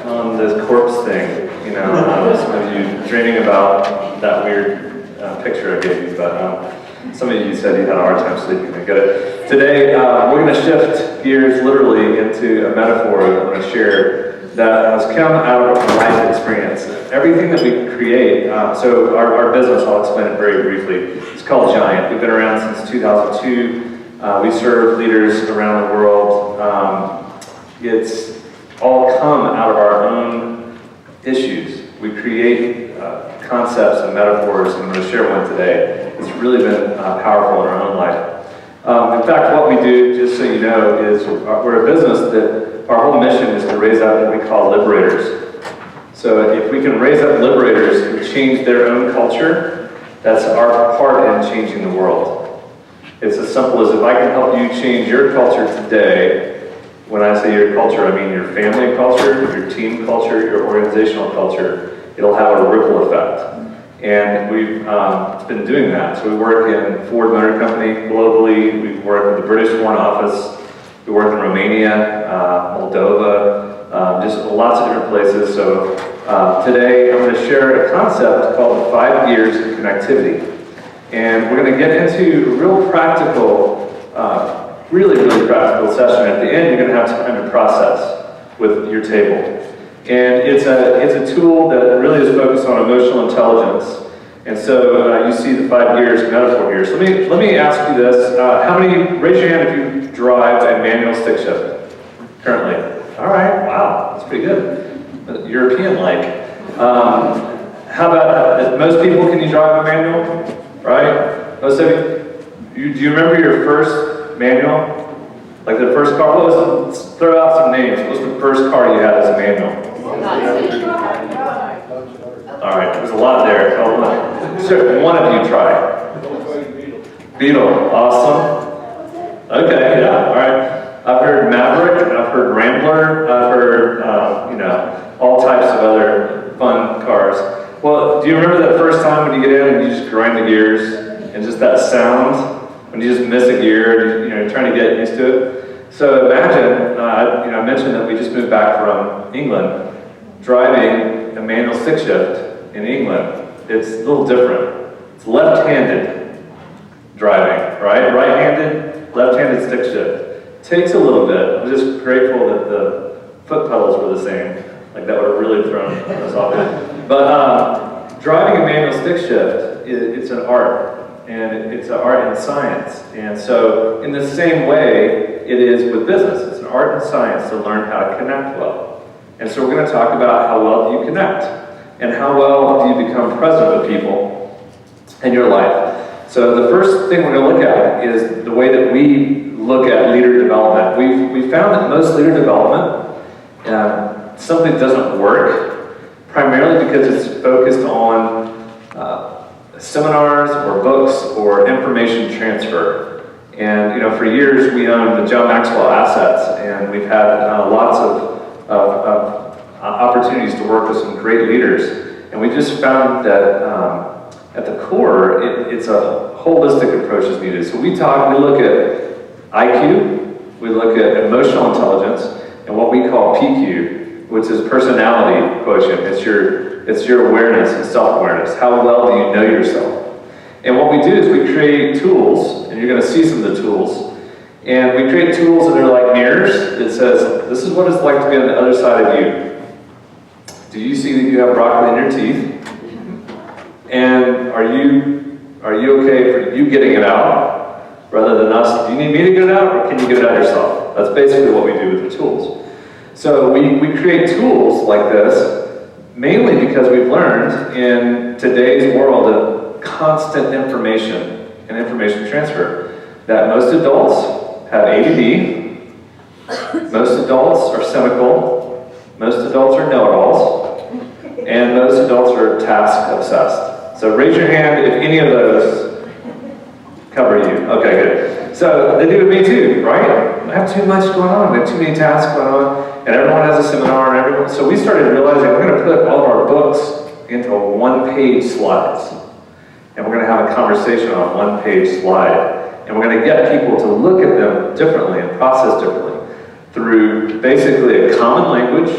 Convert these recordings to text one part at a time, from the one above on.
on this corpse thing. You know, some of you dreaming about that weird picture I gave you, but some of you said you had a hard time sleeping. I get it. Today, we're going to shift gears literally into a metaphor that I'm going to share that has come out of a life experience. Everything that we create, so our business, I'll explain it very briefly, it's called Giant. We've been around since 2002. We serve leaders around the world. It's all come out of our own issues. We create concepts and metaphors, and I'm going to share one today. It's really been powerful in our own life. In fact, what we do, just so you know, is we're a business that our whole mission is to raise up what we call liberators. So if we can raise up liberators who change their own culture, that's our part in changing the world. It's as simple as if I can help you change your culture today. When I say your culture, I mean your family culture, your team culture, your organizational culture. It'll have a ripple effect. And we've been doing that. So we work in Ford Motor Company globally. We work with the British Foreign Office. We work in Romania, Moldova, just lots of different places. So today I'm going to share a concept called the 5 gears of connectivity. And we're going to get into a real practical, really practical session. At the end, you're going to have time to process with your table. And it's a tool that really is focused on emotional intelligence. And so you see the 5 gears metaphor here. So let me ask you this. How many, raise your hand if you drive a manual stick shift currently? All right, wow, that's pretty good. European-like. How about, most people, can you drive a manual? Right? Most of you, do you remember your first manual? Like the first car, let's throw out some names. What was the first car you had as a manual? All right, there's a lot there. Sure, one of you try. Beetle, awesome. Okay, yeah, all right. I've heard Maverick, I've heard Rambler, I've heard, all types of other fun cars. Well, do you remember that first time when you get in and you just grind the gears and just that sound when you just miss a gear, you're trying to get used to it? So imagine, I mentioned that we just moved back from England, driving a manual stick shift in England. It's a little different. It's left-handed driving, right? Right-handed, left-handed stick shift. Takes a little bit. I'm just grateful that the foot pedals were the same. Like that would have really thrown us off. But driving a manual stick shift, it's an art. And it's an art and science. And so in the same way, it is with business. It's an art and science to learn how to connect well. And so we're going to talk about how well do you connect, and how well do you become present with people in your life. So the first thing we're going to look at is the way that we look at leader development. We found that most leader development simply doesn't work, primarily because it's focused on seminars or books or information transfer. And for years we owned the John Maxwell assets, and we've had lots of opportunities to work with some great leaders. And we just found that at the core, it's a holistic approach is needed. So we look at IQ, we look at emotional intelligence, and what we call PQ, which is personality quotient. It's your awareness and self-awareness. How well do you know yourself? And what we do is we create tools, and you're going to see some of the tools. And we create tools that are like mirrors that says, this is what it's like to be on the other side of you. Do you see that you have broccoli in your teeth? And are you okay for you getting it out rather than us? Do you need me to get it out, or can you get it out yourself? That's basically what we do with the tools. So we create tools like this mainly because we've learned in today's world of constant information and information transfer that most adults have ADD, most adults are cynical, most adults are know-it-alls, and most adults are task-obsessed. So raise your hand if any of those cover you. Okay, good. So they do with me too, right? I have too much going on, I have too many tasks going on, and everyone has a seminar, and everyone. So we started realizing we're going to put all of our books into one-page slides, and we're going to have a conversation on a one-page slide, and we're going to get people to look at them differently and process differently through basically a common language,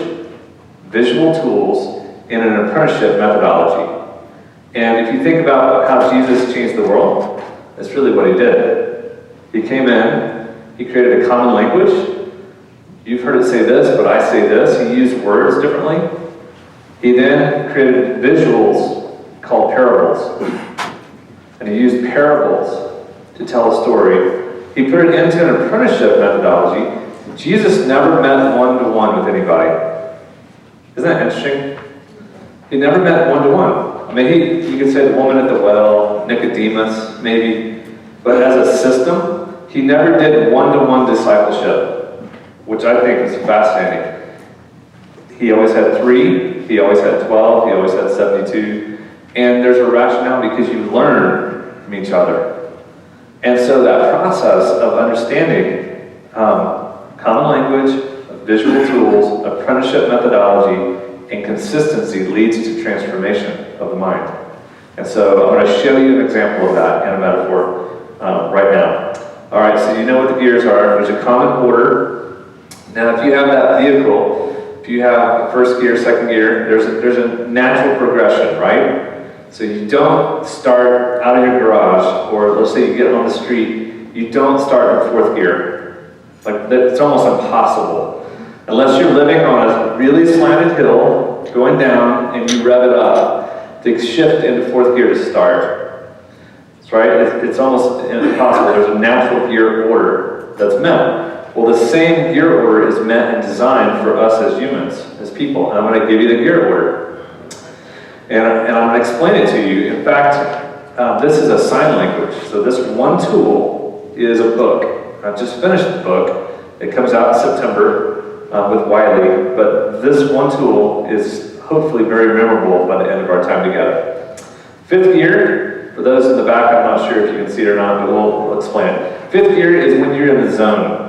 visual tools, and an apprenticeship methodology. And if you think about how Jesus changed the world, that's really what he did. He came in, he created a common language. You've heard it say this, but I say this. He used words differently. He then created visuals called parables. And he used parables to tell a story. He put it into an apprenticeship methodology. Jesus never met one-to-one with anybody. Isn't that interesting? He never met one-to-one. I mean, you could say the woman at the well, Nicodemus, maybe. But as a system, he never did one-to-one discipleship, which I think is fascinating. He always had 3, he always had 12, he always had 72. And there's a rationale because you learn from each other. And so that process of understanding common language, visual tools, apprenticeship methodology, and consistency leads to transformation of the mind. And so I'm going to show you an example of that in a metaphor right now. All right, so you know what the gears are. There's a common order. Now, if you have that vehicle, if you have first gear, second gear, there's a natural progression, right? So you don't start out of your garage, or let's say you get on the street, you don't start in 4th gear. Like, it's almost impossible. Unless you're living on a really slanted hill, going down, and you rev it up, to shift into 4th gear to start. That's right, it's almost impossible. There's a natural gear order that's meant. Well, the same gear order is meant and designed for us as humans, as people. And I'm going to give you the gear order. And I'm going to explain it to you. In fact, this is a sign language. So this one tool is a book. I've just finished the book. It comes out in September with Wiley. But this one tool is hopefully very memorable by the end of our time together. 5th gear, for those in the back, I'm not sure if you can see it or not, but we'll explain it. 5th gear is when you're in the zone.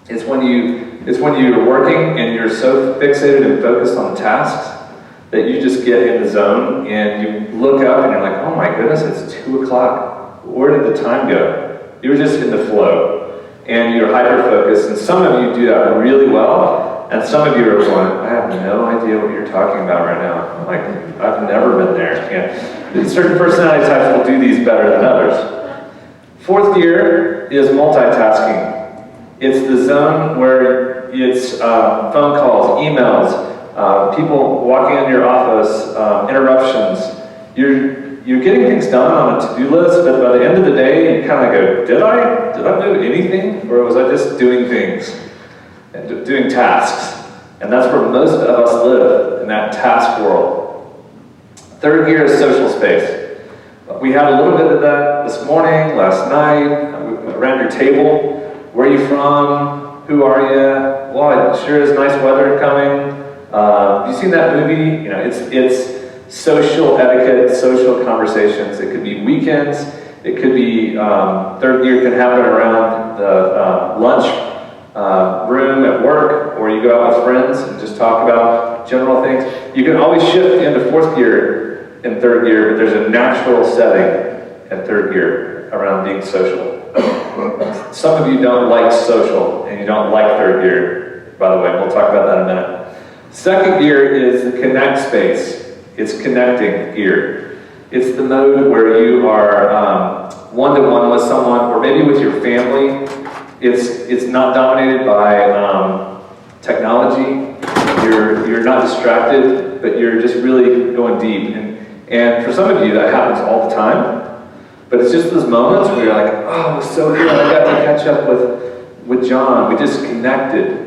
It's when you're working and you're so fixated and focused on the tasks that you just get in the zone and you look up and you're like, oh my goodness, it's 2 o'clock. Where did the time go? You were just in the flow and you're hyper-focused, and some of you do that really well, and some of you are going, I have no idea what you're talking about right now. I'm like, I've never been there. Yeah. Certain personality types will do these better than others. 4th gear is multitasking. It's the zone where it's phone calls, emails, people walking in your office, interruptions. You're getting things done on a to-do list, but by the end of the day, you kind of go, did I do anything? Or was I just doing things, and doing tasks? And that's where most of us live, in that task world. 3rd gear is social space. We had a little bit of that this morning, last night, around your table. Where are you from? Who are you? Well, it sure is nice weather coming. Have you seen that movie? You know, it's social etiquette, social conversations. It could be weekends. It could be 3rd gear can happen around the lunch room at work, or you go out with friends and just talk about general things. You can always shift into 4th gear in 3rd gear, but there's a natural setting at 3rd gear around being social. Some of you don't like social, and you don't like 3rd gear, by the way. We'll talk about that in a minute. 2nd gear is the connect space. It's connecting gear. It's the mode where you are one-to-one with someone, or maybe with your family. It's not dominated by technology. You're not distracted, but you're just really going deep. And for some of you, that happens all the time. But it's just those moments where you're like, oh, it was so good. I got to catch up with John. We just connected.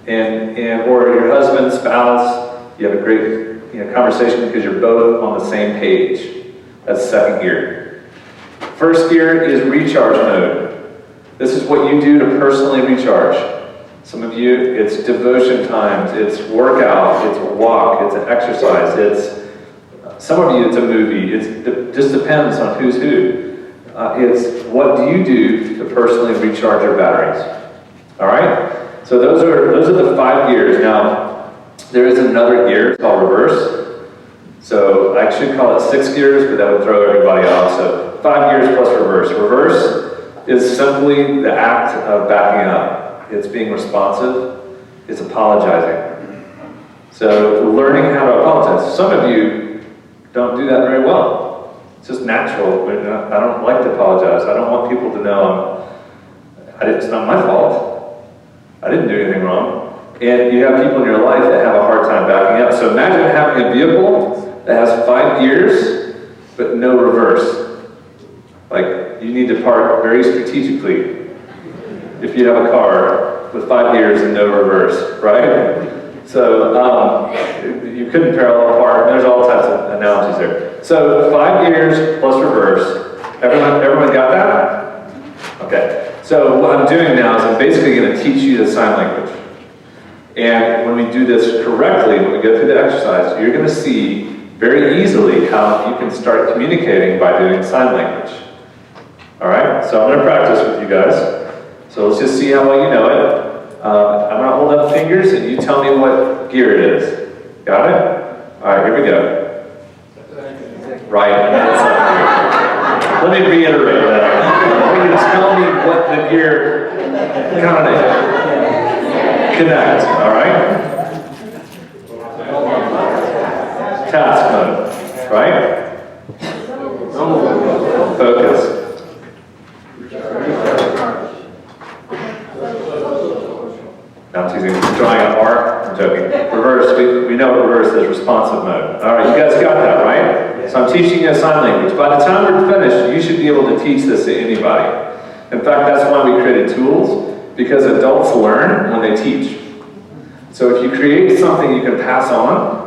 Or your husband, spouse, you have a great conversation because you're both on the same page. That's 2nd gear. 1st gear is recharge mode. This is what you do to personally recharge. Some of you, it's devotion times, it's workout, it's a walk, it's an exercise, some of you, it's a movie. It just depends on who's who. It's what do you do to personally recharge your batteries? All right? So those are the 5 gears. Now, there is another gear called reverse. So I should call it 6 gears, but that would throw everybody off. So 5 gears plus reverse. Reverse is simply the act of backing up. It's being responsive. It's apologizing. So learning how to apologize. Some of you don't do that very well. It's just natural. I don't like to apologize. I don't want people to know it's not my fault. I didn't do anything wrong. And you have people in your life that have a hard time backing up. So imagine having a vehicle that has 5 gears, but no reverse. Like, you need to park very strategically if you have a car with 5 gears and no reverse, right? So you couldn't parallel park. There's all types of analogies there. So 5 gears plus reverse. Everyone got that? Okay. So what I'm doing now is I'm basically going to teach you the sign language. And when we do this correctly, when we go through the exercise, you're going to see very easily how you can start communicating by doing sign language. All right? So I'm going to practice with you guys. So let's just see how well you know it. I'm going to hold up fingers and you tell me what gear it is. Got it? All right, here we go. Right. Let me reiterate that. I want you to tell me what the gear connect, all right? Task mode, right? Focus. Now I'm drawing an R, I'm joking. Reverse, we know reverse is responsive mode. All right, you guys got that, right? So I'm teaching you a sign language. By the time we're finished, you should be able to teach this to anybody. In fact, that's why we created tools, because adults learn when they teach. So if you create something you can pass on,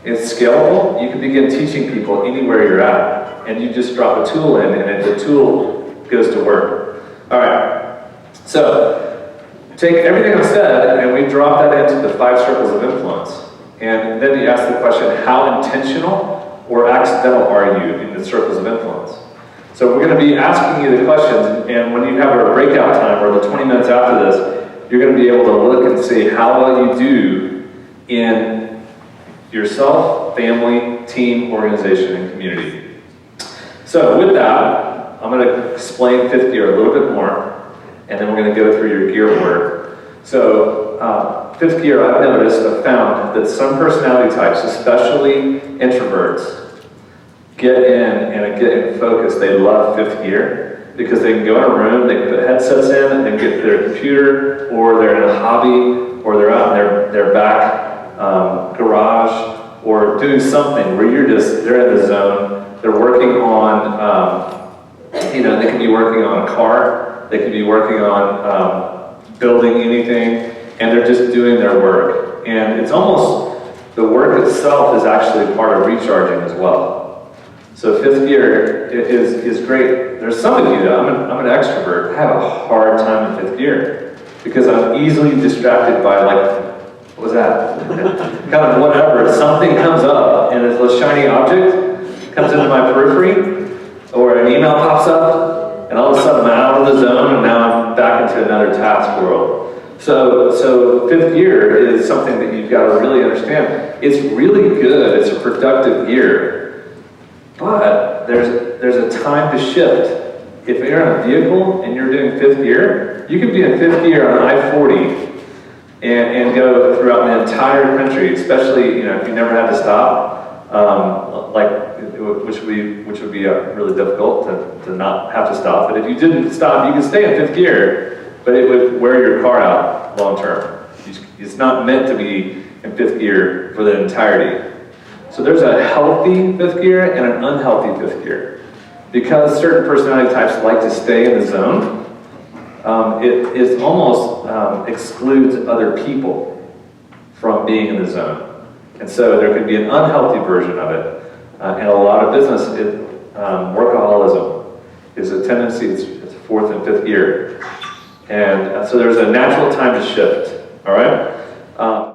it's scalable, you can begin teaching people anywhere you're at. And you just drop a tool in and the tool goes to work. All right, so take everything I've said and we drop that into the 5 circles of influence. And then you ask the question, how intentional or accidental are you in the circles of influence? So we're going to be asking you the questions, and when you have a breakout time or the 20 minutes after this, you're going to be able to look and see how well you do in yourself, family, team, organization, and community. So with that, I'm going to explain 5th gear a little bit more, and then we're going to go through your gear order. So 5th gear, I've found that some personality types, especially introverts, get in and get in focus. They love 5th gear because they can go in a room, they can put headsets in, and then get their computer, or they're in a hobby, or they're out in their back garage, or doing something where they're in the zone. They're working on, they can be working on a car, they could be working on building anything, and they're just doing their work. And it's almost, the work itself is actually part of recharging as well. So 5th gear is great. There's some of you that I'm an extrovert. I have a hard time in 5th gear because I'm easily distracted by what was that? Kind of whatever. Something comes up and it's a shiny object comes into my periphery, or an email pops up, and all of a sudden I'm out of the zone and now I'm back into another task world. So 5th gear is something that you've got to really understand. It's really good. It's a productive gear. But there's a time to shift. If you're in a vehicle and you're doing 5th gear, you could be in 5th gear on I-40 and go throughout the entire country, especially if you never had to stop, which would be really difficult to not have to stop. But if you didn't stop, you could stay in 5th gear, but it would wear your car out long term. It's not meant to be in 5th gear for the entirety. So there's a healthy 5th gear and an unhealthy 5th gear. Because certain personality types like to stay in the zone, it almost excludes other people from being in the zone. And so there could be an unhealthy version of it. In a lot of business, workaholism is a tendency, it's 4th and 5th gear. And so there's a natural time to shift, all right?